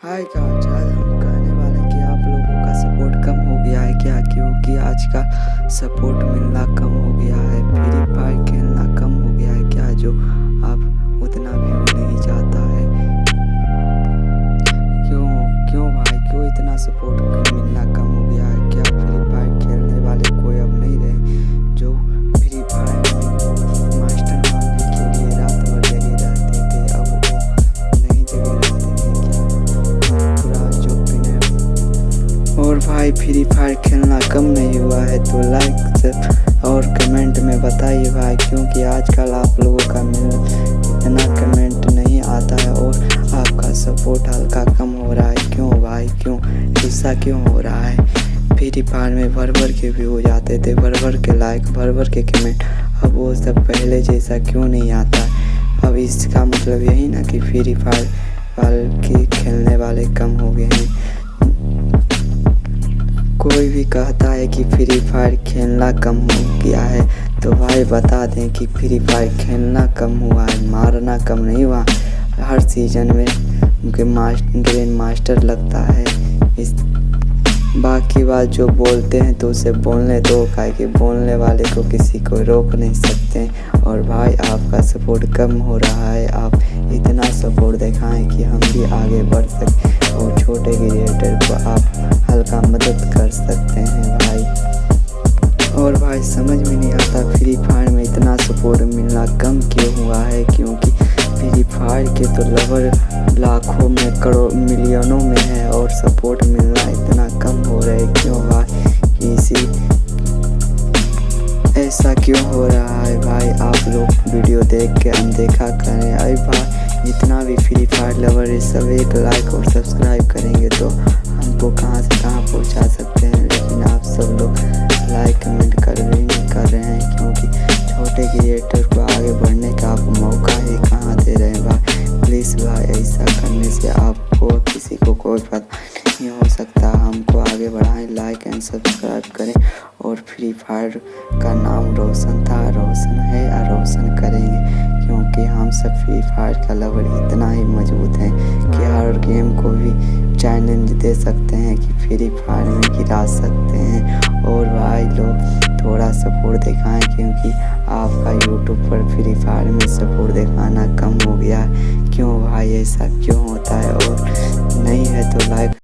Hi guys, आज हम कहने वाले हैं कि आप लोगों का सपोर्ट कम हो गया है क्या? क्योंकि आज का सपोर्ट मिलना कम हो गया है, फ्री फायर खेलना कम हो गया है क्या? जो आप उतना भी नहीं चाहता है। क्यों क्यों भाई, क्यों इतना सपोर्ट मिलना कम हो गया है क्या? फ्री फायर खेलने वाले कोई अब नहीं रहे। जो फ्री फायर में मास्टर बनने के लिए रात भर जगे रहते थे, अब वो नहीं जगे रहते हैं क्या? पूरा जो और भाई फ्री फायर खेलना कम नहीं हुआ है तो लाइक और कमेंट में बताइए भाई, क्योंकि आजकल आप लोगों का इतना कमेंट नहीं आता है और आपका सपोर्ट हल्का कम हो रहा है। क्यों भाई, क्यों ऐसा क्यों हो रहा है? फ्री फायर में भर भर के व्यू जाते थे, भर भर के लाइक, भर भर के कमेंट, अब वो सब पहले जैसा क्यों नहीं आता है? अब इसका मतलब यही ना कि फ्री फायर के खेलने वाले कम हो गए हैं। कोई भी कहता है कि फ्री फायर खेलना कम हो गया है तो भाई बता दें कि फ्री फायर खेलना कम हुआ है, मारना कम नहीं हुआ। हर सीजन में उनके ग्रैंड मास्टर लगता है। इस बाकी बात जो बोलते हैं तो उसे बोलने दो, काहे कि बोलने वाले को किसी को रोक नहीं सकते। और भाई आपका सपोर्ट कम हो रहा है, आप इतना सपोर्ट दिखाएं कि हम भी आगे बढ़ सकें और छोटे क्रिएटर को आप हल्का मदद कर सकते हैं भाई। और भाई समझ में नहीं आता फ्री फायर में इतना सपोर्ट मिलना कम क्यों हुआ है? क्योंकि फ्री फायर के तो लवर लाखों में, करोड़, मिलियनों में है और सपोर्ट मिलना इतना कम हो रहा है। क्यों भाई, किसी ऐसा क्यों हो रहा है भाई? आप लोग वीडियो देख के अनदेखा करें। अरे भाई जितना भी फ्री फायर लवर है सब एक लाइक और सब्सक्राइब करेंगे तो हमको कहाँ से कहाँ पहुँचा सकते हैं, लेकिन आप सब लोग लाइक कमेंट कर रहे हैं क्योंकि छोटे क्रिएटर को आगे बढ़ने का आप मौका ही कहाँ दे रहे हैं भाई। प्लीज़ भाई ऐसा करने से आपको किसी को कोई पता नहीं हो सकता। हमको आगे बढ़ाएं, लाइक एंड सब्सक्राइब करें और फ्री फायर का नाम रोशन था, रोशन है और रोशन करेंगे, क्योंकि हम सब फ्री फायर का लवर इतना ही मजबूत हैं कि हर गेम को भी चैलेंज दे सकते हैं कि फ्री फायर में गिरा सकते हैं। और भाई लोग थोड़ा सपोर्ट दिखाएं क्योंकि आपका यूट्यूब पर फ्री फायर में सपोर्ट दिखाना कम हो गया है। क्यों भाई, ऐसा क्यों होता है? और नहीं है तो लाइक